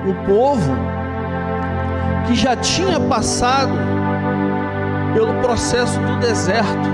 um povo que já tinha passado pelo processo do deserto.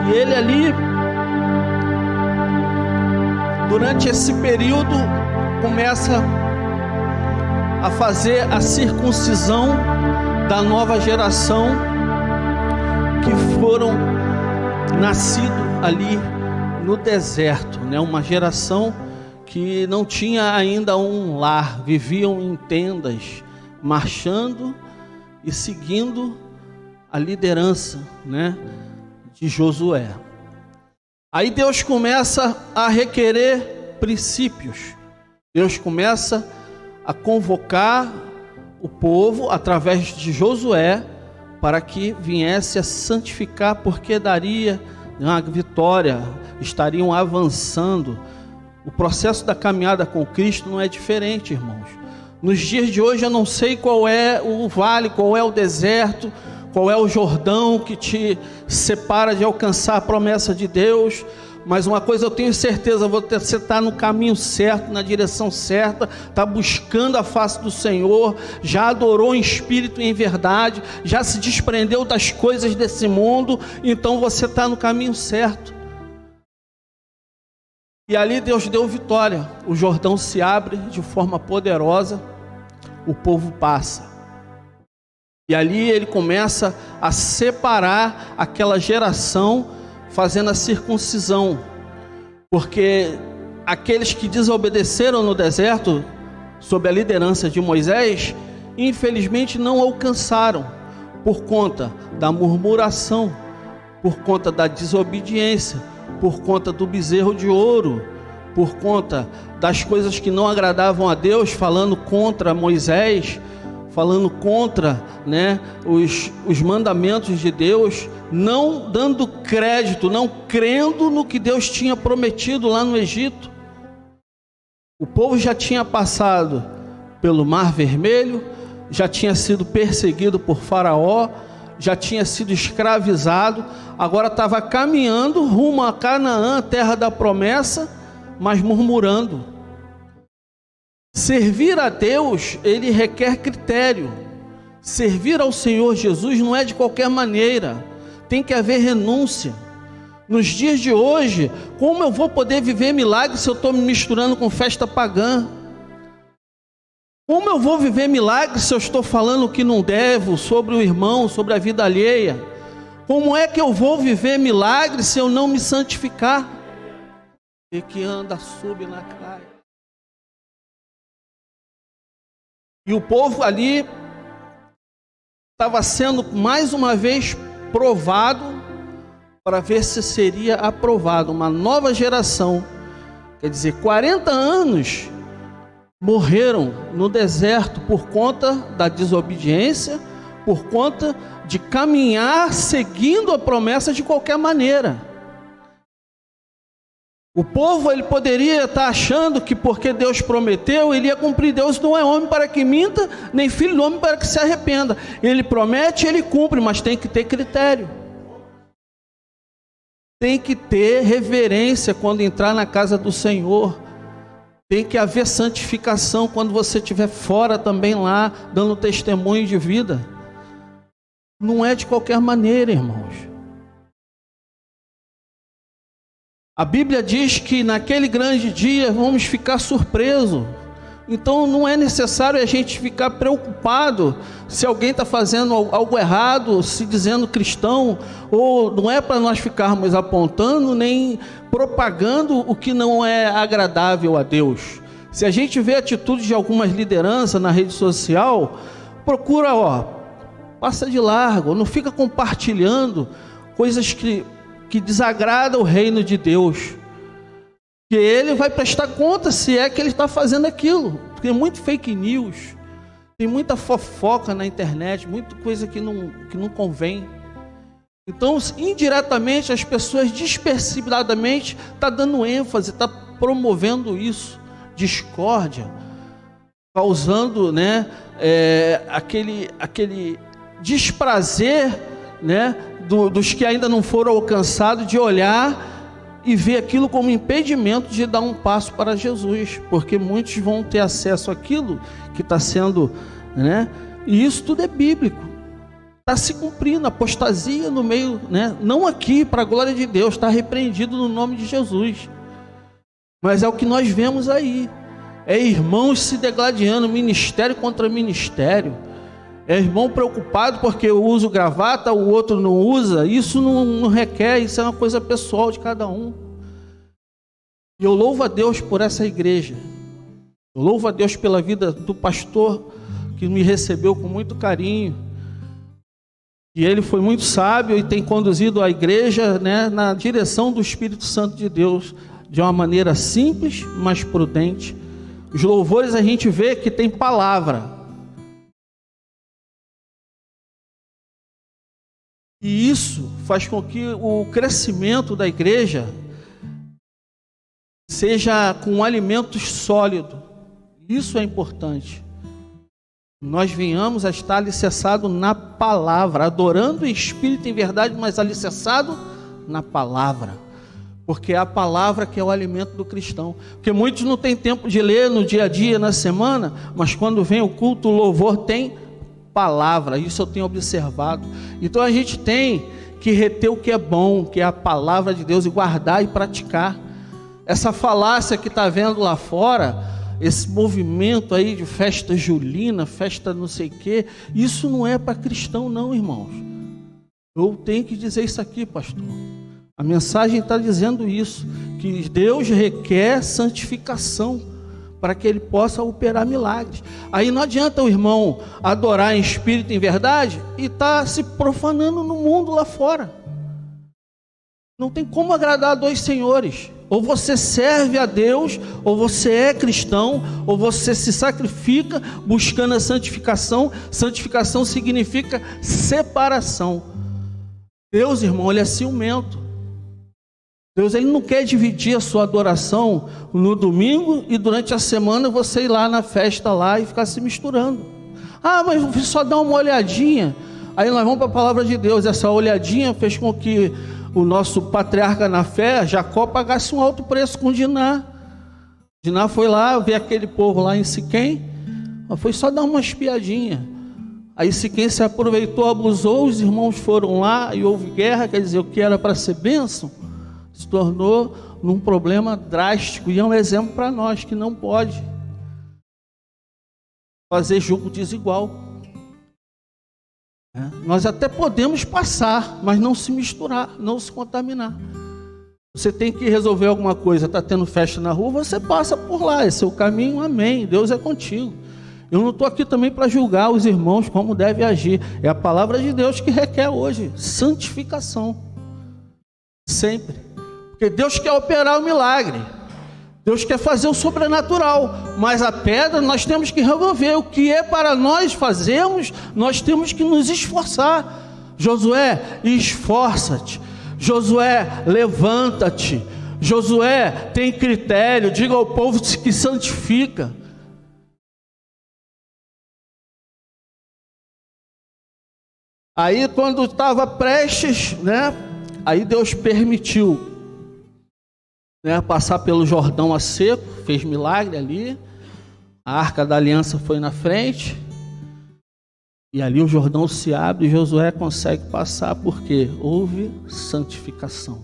E ele ali, durante esse período, começa a fazer a circuncisão da nova geração que foram nascidos ali no deserto, né? Uma geração que não tinha ainda um lar, viviam em tendas, marchando e seguindo a liderança, né, de Josué. Aí Deus começa a requerer princípios. Deus começa a convocar o povo através de Josué para que viesse a santificar, porque daria uma vitória, estariam avançando. O processo da caminhada com Cristo não é diferente, irmãos. Nos dias de hoje eu não sei qual é o vale, qual é o deserto, qual é o Jordão que te separa de alcançar a promessa de Deus, mas uma coisa eu tenho certeza, você está no caminho certo, na direção certa, está buscando a face do Senhor, já adorou em espírito e em verdade, já se desprendeu das coisas desse mundo, então você está no caminho certo. E ali Deus deu vitória, o Jordão se abre de forma poderosa, o povo passa. E ali ele começa a separar aquela geração, fazendo a circuncisão, porque aqueles que desobedeceram no deserto, sob a liderança de Moisés, infelizmente não alcançaram, por conta da murmuração, por conta da desobediência, por conta do bezerro de ouro, por conta das coisas que não agradavam a Deus, falando contra Moisés, falando contra, né, os mandamentos de Deus, não dando crédito, não crendo no que Deus tinha prometido lá no Egito. O povo já tinha passado pelo Mar Vermelho, já tinha sido perseguido por Faraó, já tinha sido escravizado, agora estava caminhando rumo a Canaã, terra da promessa, mas murmurando. Servir a Deus, ele requer critério. Servir ao Senhor Jesus não é de qualquer maneira, tem que haver renúncia. Nos dias de hoje, como eu vou poder viver milagre se eu estou me misturando com festa pagã? Como eu vou viver milagre se eu estou falando o que não devo sobre o irmão, sobre a vida alheia? Como é que eu vou viver milagre se eu não me santificar? E que anda, sube na caia. E o povo ali estava sendo mais uma vez provado para ver se seria aprovado. Uma nova geração, quer dizer, 40 anos morreram no deserto por conta da desobediência, por conta de caminhar seguindo a promessa de qualquer maneira. O povo, ele poderia estar achando que porque Deus prometeu, ele ia cumprir. Deus não é homem para que minta, nem filho do homem para que se arrependa. Ele promete, ele cumpre, mas tem que ter critério. Tem que ter reverência quando entrar na casa do Senhor. Tem que haver santificação quando você estiver fora também lá, dando testemunho de vida. Não é de qualquer maneira, irmãos. A Bíblia diz que naquele grande dia vamos ficar surpresos. Então não é necessário a gente ficar preocupado se alguém está fazendo algo errado, se dizendo cristão, ou não é para nós ficarmos apontando nem propagando o que não é agradável a Deus. Se a gente vê a atitude de algumas lideranças na rede social, procura, passa de largo, não fica compartilhando coisas que desagrada o reino de Deus, que ele vai prestar conta se é que ele está fazendo aquilo. Tem muito fake news, tem muita fofoca na internet, muita coisa que não convém. Então, indiretamente, as pessoas despercebidamente estão dando ênfase, estão promovendo isso, discórdia, causando, né, aquele desprazer, né, dos que ainda não foram alcançados, de olhar e vê aquilo como impedimento de dar um passo para Jesus, porque muitos vão ter acesso àquilo que está sendo, né? E isso tudo é bíblico, está se cumprindo, apostasia no meio, né? Não aqui, para a glória de Deus, está repreendido no nome de Jesus, mas é o que nós vemos aí, é irmãos se degladiando, ministério contra ministério, é irmão preocupado porque eu uso gravata, o outro não usa. Isso não requer, isso é uma coisa pessoal de cada um. E eu louvo a Deus por essa igreja. Eu louvo a Deus pela vida do pastor que me recebeu com muito carinho. E ele foi muito sábio e tem conduzido a igreja, né, na direção do Espírito Santo de Deus, de uma maneira simples, mas prudente. Os louvores a gente vê que tem palavra. E isso faz com que o crescimento da igreja seja com um alimento sólido. Isso é importante. Nós venhamos a estar alicerçado na palavra, adorando o Espírito em verdade, mas alicerçado na palavra. Porque é a palavra que é o alimento do cristão. Porque muitos não têm tempo de ler no dia a dia, na semana, mas quando vem o culto, o louvor tem palavra, isso eu tenho observado. Então a gente tem que reter o que é bom, que é a palavra de Deus, e guardar e praticar. Essa falácia que está vendo lá fora, esse movimento aí de festa julina, festa não sei o quê, isso não é para cristão não, irmãos. Eu tenho que dizer isso aqui, pastor. A mensagem está dizendo isso, que Deus requer santificação para que ele possa operar milagres. Aí não adianta o irmão adorar em espírito e em verdade e estar se profanando no mundo lá fora. Não tem como agradar a dois senhores. Ou você serve a Deus, ou você é cristão, ou você se sacrifica buscando a santificação. Santificação significa separação. Deus, irmão, ele é ciumento. Deus, ele não quer dividir a sua adoração no domingo e durante a semana você ir lá na festa lá e ficar se misturando. Ah, mas só dá uma olhadinha. Aí nós vamos para a palavra de Deus. Essa olhadinha fez com que o nosso patriarca na fé, Jacó, pagasse um alto preço com Diná. Diná foi lá ver aquele povo lá em Siquém, foi só dar uma espiadinha. Aí Siquém se aproveitou, abusou, os irmãos foram lá e houve guerra, quer dizer, o que era para ser bênção se tornou num problema drástico, e é um exemplo para nós que não pode fazer julgo desigual. Nós até podemos passar, mas não se misturar, não se contaminar. Você tem que resolver alguma coisa, está tendo festa na rua, você passa por lá, esse é o caminho, amém, Deus é contigo. Eu não estou aqui também para julgar os irmãos como devem agir, é a palavra de Deus que requer hoje santificação, sempre. Porque Deus quer operar o milagre, Deus quer fazer o sobrenatural, mas a pedra nós temos que resolver. O que é para nós fazermos, nós temos que nos esforçar. Josué, esforça-te. Josué, levanta-te. Josué, tem critério, diga ao povo que santifica. Aí quando estava prestes, né? Aí Deus permitiu, né, passar pelo Jordão a seco, fez milagre ali, a arca da aliança foi na frente, e ali o Jordão se abre e Josué consegue passar, porque houve santificação.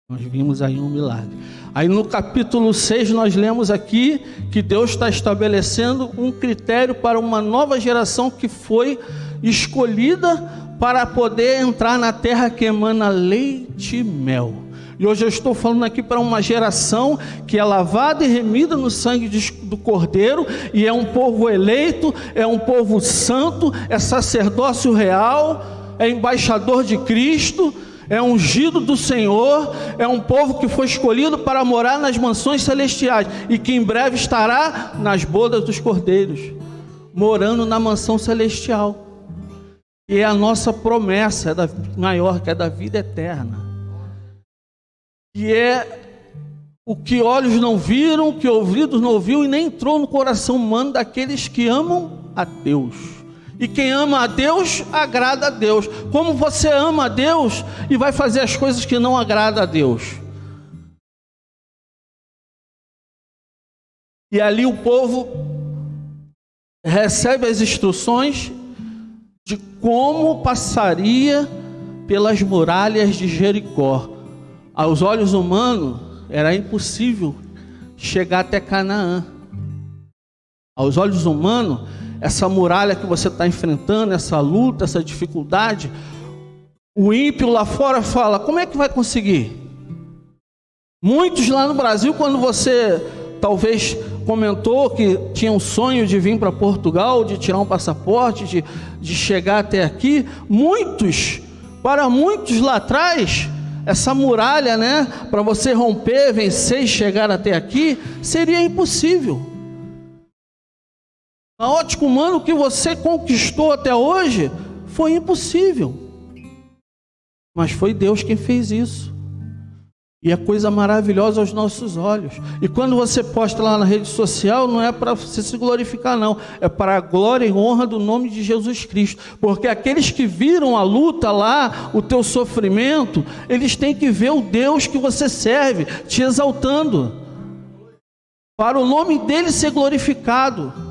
Nós vimos aí um milagre. Aí no capítulo 6 nós lemos aqui que Deus está estabelecendo um critério para uma nova geração que foi escolhida para poder entrar na terra que emana leite e mel. E hoje eu estou falando aqui para uma geração que é lavada e remida no sangue do Cordeiro, e é um povo eleito, é um povo santo, é sacerdócio real, é embaixador de Cristo, é ungido do Senhor, é um povo que foi escolhido para morar nas mansões celestiais, e que em breve estará nas bodas dos cordeiros, morando na mansão celestial. E é a nossa promessa, maior, que é da vida eterna. Que é o que olhos não viram, que ouvidos não ouviram, e nem entrou no coração humano daqueles que amam a Deus. E quem ama a Deus, agrada a Deus. Como você ama a Deus e vai fazer as coisas que não agradam a Deus? E ali o povo recebe as instruções de como passaria pelas muralhas de Jericó. Aos olhos humanos, era impossível chegar até Canaã. Aos olhos humanos, essa muralha que você está enfrentando, essa luta, essa dificuldade, o ímpio lá fora fala: como é que vai conseguir? Muitos lá no Brasil, quando você talvez comentou que tinha um sonho de vir para Portugal, de tirar um passaporte, de chegar até aqui, para muitos lá atrás, essa muralha, né, para você romper, vencer e chegar até aqui, seria impossível. A ótica humana, o que você conquistou até hoje, foi impossível. Mas foi Deus quem fez isso. E é coisa maravilhosa aos nossos olhos. E quando você posta lá na rede social, não é para você se glorificar, não. É para a glória e honra do nome de Jesus Cristo. Porque aqueles que viram a luta lá, o teu sofrimento, eles têm que ver o Deus que você serve, te exaltando, para o nome dele ser glorificado.